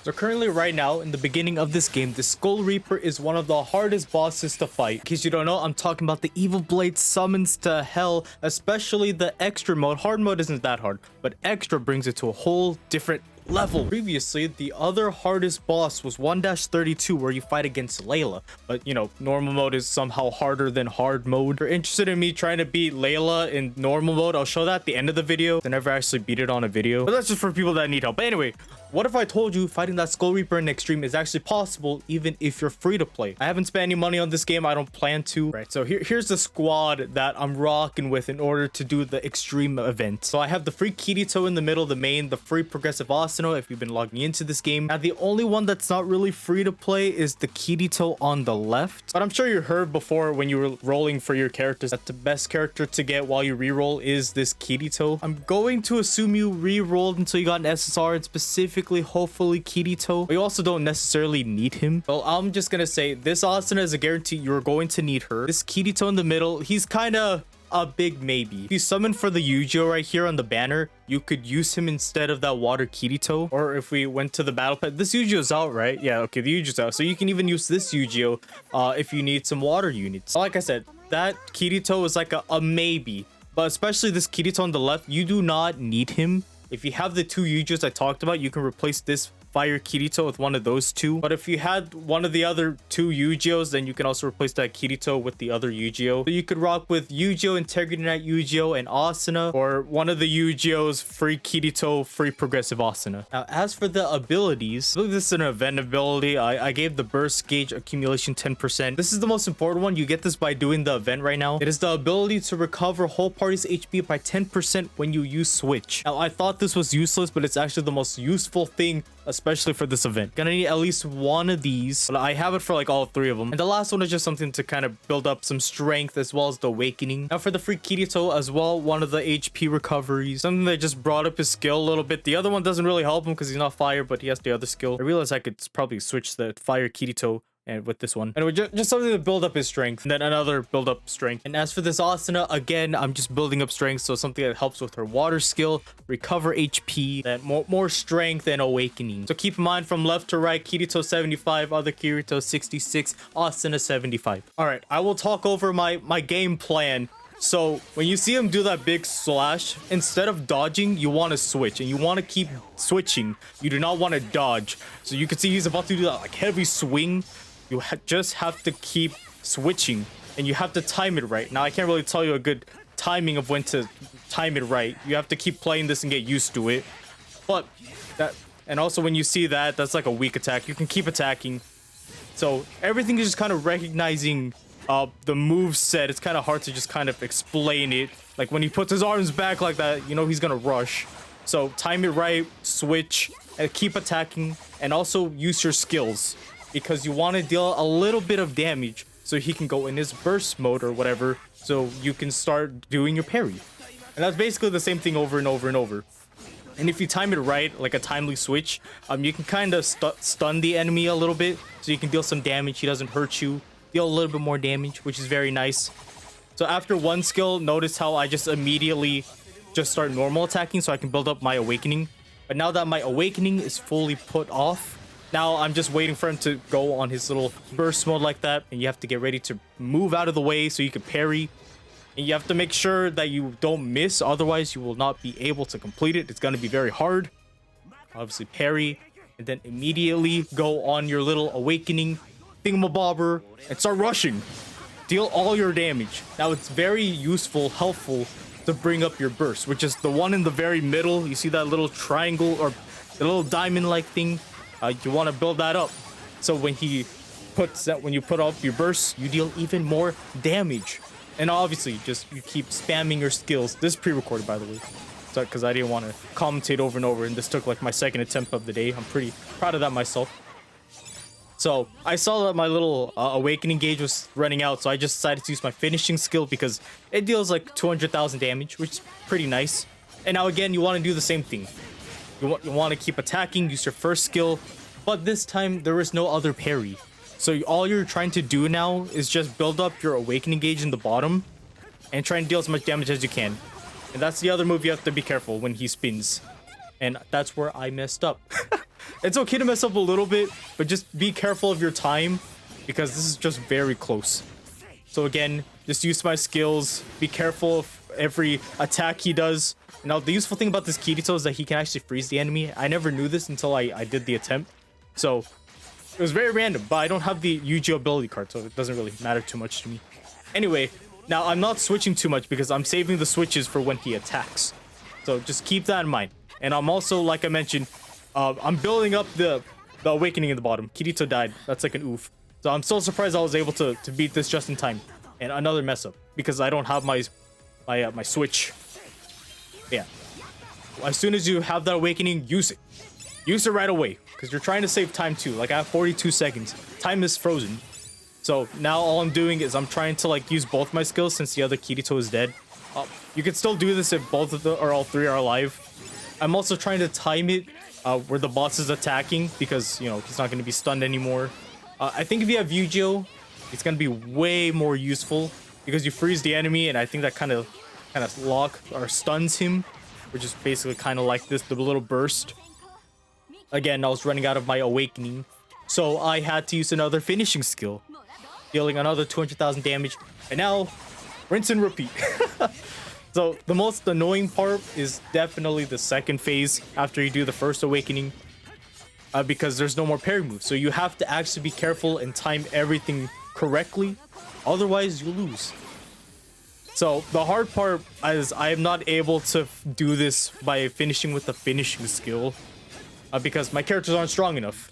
So currently right now in the beginning of this game, the Skull Reaper is one of the hardest bosses to fight. In case you don't know, I'm talking about the Evil Blade summons to hell, especially the extra mode. Hard mode isn't that hard, but extra brings it to a whole different level. Previously, the other hardest boss was 1-32 where you fight against Layla, but you know, normal mode is somehow harder than hard mode. If you're interested in me trying to beat Layla in normal mode, I'll show that at the end of the video. I never actually beat it on a video, but that's just for people that need help. But anyway, what if I told you fighting that Skull Reaper in Extreme is actually possible even if you're free to play? I haven't spent any money on this game. I don't plan to. Right, so here's the squad that I'm rocking with in order to do the Extreme event. So I have the free Kirito in the middle, the main, the free Progressive Asano if you've been logging into this game. Now, the only one that's not really free to play is the Kirito on the left. But I'm sure you heard before when you were rolling for your characters that the best character to get while you reroll is this Kirito. I'm going to assume you re-rolled until you got an SSR and specifically hopefully Kirito, but you also don't necessarily need him. Well, I'm just gonna say this Asuna is a guarantee you're going to need her. This Kirito in the middle, he's kind of a big maybe. If you summon for the Yu-Gi-Oh right here on the banner, you could use him instead of that water Kirito. Or if we went to the battle pad, this Yu-Gi-Oh's out, right? Yeah, okay, the Yu-Gi-Oh's out. So you can even use this Yu-Gi-Oh if you need some water units. Like I said, that Kirito is like a maybe, but especially this Kirito on the left, you do not need him. If you have the two Yu-Gi-Ohs I talked about, you can replace this Fire Kirito with one of those two. But if you had one of the other two Yu-Gi-Ohs, then you can also replace that Kirito with the other Yu-Gi-Oh. So you could rock with Yu-Gi-Oh, Integrity Knight Yu-Gi-Oh, and Asuna, or one of the Yu-Gi-Ohs, free Kirito, free Progressive Asuna. Now, as for the abilities, I believe this is an event ability. I gave the burst gauge accumulation 10%. This is the most important one. You get this by doing the event right now. It is the ability to recover whole party's HP by 10% when you use Switch. Now, I thought this was useless, but it's actually the most useful thing, especially for this event. Gonna need at least one of these, but I have it for like all three of them. And the last one is just something to kind of build up some strength as well as the awakening. Now for the free Kirito as well, one of the HP recoveries, something that just brought up his skill a little bit. The other one doesn't really help him because he's not fire, but he has the other skill. I realized I could probably switch the fire Kirito and with this one. Anyway, just something to build up his strength, and then another build up strength. And as for this Asuna, again, I'm just building up strength, so something that helps with her water skill, recover HP, that more strength and awakening. So keep in mind, from left to right, Kirito 75, other Kirito 66, Asuna 75. All right, I will talk over my game plan. So when you see him do that big slash, instead of dodging, you want to switch, and you want to keep switching. You do not want to dodge. So you can see he's about to do that like heavy swing. You just have to keep switching, and you have to time it right. Now, I can't really tell you a good timing of when to time it right. You have to keep playing this and get used to it. But that, and also when you see that, that's like a weak attack. You can keep attacking. So everything is just kind of recognizing the move set. It's kind of hard to just kind of explain it. Like when he puts his arms back like that, you know he's gonna rush. So time it right, switch, and keep attacking, and also use your skills, because you want to deal a little bit of damage so he can go in his burst mode or whatever, so you can start doing your parry. And that's basically the same thing over and over and over. And if you time it right, like a timely switch, you can kind of stun the enemy a little bit, so you can deal some damage. He doesn't hurt you. Deal a little bit more damage, which is very nice. So after one skill, notice how I just immediately just start normal attacking so I can build up my awakening. But now that my awakening is fully put off, now I'm just waiting for him to go on his little burst mode like that, and you have to get ready to move out of the way so you can parry. And you have to make sure that you don't miss, otherwise you will not be able to complete it. It's going to be very hard. Obviously parry, and then immediately go on your little awakening thingamabobber and start rushing. Deal all your damage. Now it's very useful, helpful to bring up your burst, which is the one in the very middle. You see that little triangle or the little diamond like thing? You want to build that up, so when you put up your burst, you deal even more damage. And obviously just you keep spamming your skills. This is pre-recorded, by the way, so because I didn't want to commentate over and over, and this took like my second attempt of the day. I'm pretty proud of that myself. So I saw that my little awakening gauge was running out, so I just decided to use my finishing skill because it deals like 200,000 damage, which is pretty nice. And now again, you want to do the same thing. You want to keep attacking, use your first skill, but this time there is no other parry. So all you're trying to do now is just build up your awakening gauge in the bottom and try and deal as much damage as you can. And that's the other move you have to be careful when he spins. And that's where I messed up. It's okay to mess up a little bit, but just be careful of your time because this is just very close. So again, just use my skills. Be careful of every attack he does. Now, the useful thing about this Kirito is that he can actually freeze the enemy. I never knew this until I did the attempt. So it was very random, but I don't have the Yu-Gi-Oh ability card, so it doesn't really matter too much to me. Anyway, now I'm not switching too much because I'm saving the switches for when he attacks. So just keep that in mind. And I'm also, like I mentioned, I'm building up the awakening in the bottom. Kirito died. That's like an oof. So I'm so surprised I was able to beat this just in time. And another mess up because I don't have my switch. Yeah. As soon as you have that awakening, use it. Use it right away because you're trying to save time too. Like I have 42 seconds. Time is frozen. So now all I'm doing is I'm trying to like use both my skills since the other Kirito is dead. You can still do this if both of the or all three are alive. I'm also trying to time it where the boss is attacking because, you know, he's not going to be stunned anymore. I think if you have Yu-Gi-Oh, it's going to be way more useful because you freeze the enemy, and I think that kind of lock or stuns him, which is basically kind of like this, the little burst. Again, I was running out of my awakening, so I had to use another finishing skill, dealing another 200,000 damage, and now rinse and repeat. So the most annoying part is definitely the second phase after you do the first awakening, because there's no more parry moves. So you have to actually be careful and time everything correctly, otherwise you lose. So the hard part is I am not able to do this by finishing with the finishing skill, because my characters aren't strong enough.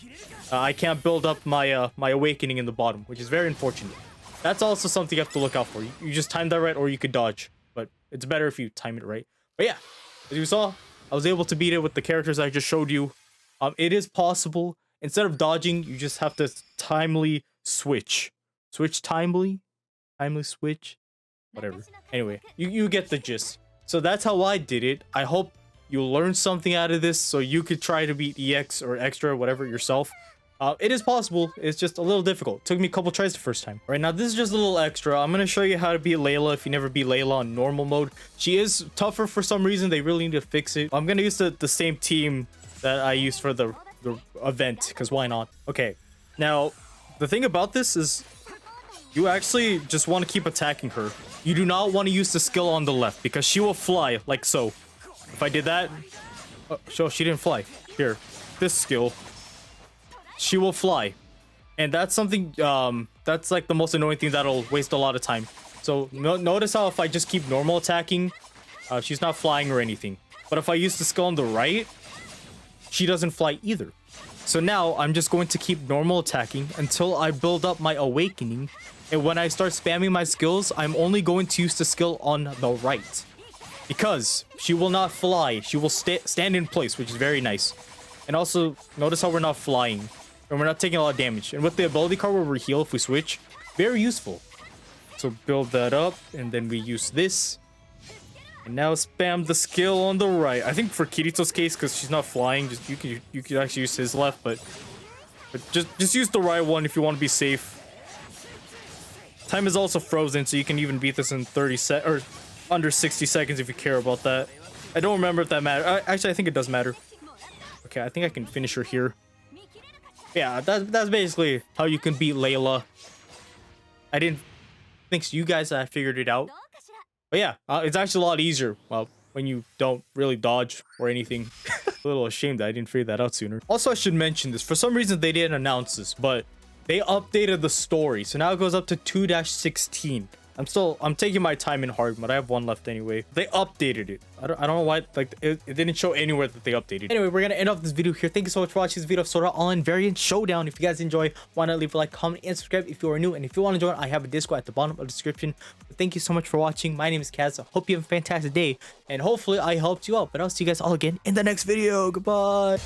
I can't build up my my awakening in the bottom, which is very unfortunate. That's also something you have to look out for. You just time that right, or you could dodge, but it's better if you time it right. But yeah, as you saw, I was able to beat it with the characters I just showed you. It is possible. Instead of dodging, you just have to timely switch. Switch timely switch. Whatever. Anyway, you get the gist. So that's how I did it. I hope you learned something out of this so you could try to beat EX or Extra, whatever, yourself. It is possible. It's just a little difficult. Took me a couple tries the first time. All right, now this is just a little extra. I'm going to show you how to beat Layla if you never beat Layla on normal mode. She is tougher for some reason. They really need to fix it. I'm going to use the same team that I used for the event, because why not? Okay, now the thing about this is you actually just want to keep attacking her. You do not want to use the skill on the left because she will fly like so. If I did that, oh, she didn't fly. Here, this skill, she will fly, and that's something that's like the most annoying thing that'll waste a lot of time. So notice how if I just keep normal attacking, she's not flying or anything, but if I use the skill on the right, she doesn't fly either. So now I'm just going to keep normal attacking until I build up my awakening, and when I start spamming my skills, I'm only going to use the skill on the right because she will not fly. She will stand in place, which is very nice. And also notice how we're not flying and we're not taking a lot of damage, and with the ability card where we heal if we switch, very useful. So build that up, and then we use this, and now spam the skill on the right. I think for Kirito's case, because she's not flying, just you could actually use his left, but just use the right one if you want to be safe. Time is also frozen, so you can even beat this in 30 or under 60 seconds if you care about that. I don't remember if that matters. Actually, I think it does matter. Okay, I think I can finish her here. Yeah, that's basically how you can beat Layla. I didn't think so you guys figured it out. But yeah, it's actually a lot easier, well, when you don't really dodge or anything. A little ashamed that I didn't figure that out sooner. Also, I should mention this. For some reason, they didn't announce this, but they updated the story. So now it goes up to 2-16. I'm taking my time in hard mode. I have one left anyway. They updated it. I don't know why, like, it didn't show anywhere that they updated it. Anyway, we're gonna end off this video here. Thank you so much for watching this video of Sword Art Online Variant Showdown. If you guys enjoy, why not leave a like, comment, and subscribe if you are new. And if you want to join, I have a Discord at the bottom of the description. But thank you so much for watching. My name is Kaz. I hope you have a fantastic day, and hopefully I helped you out. But I'll see you guys all again in the next video. Goodbye.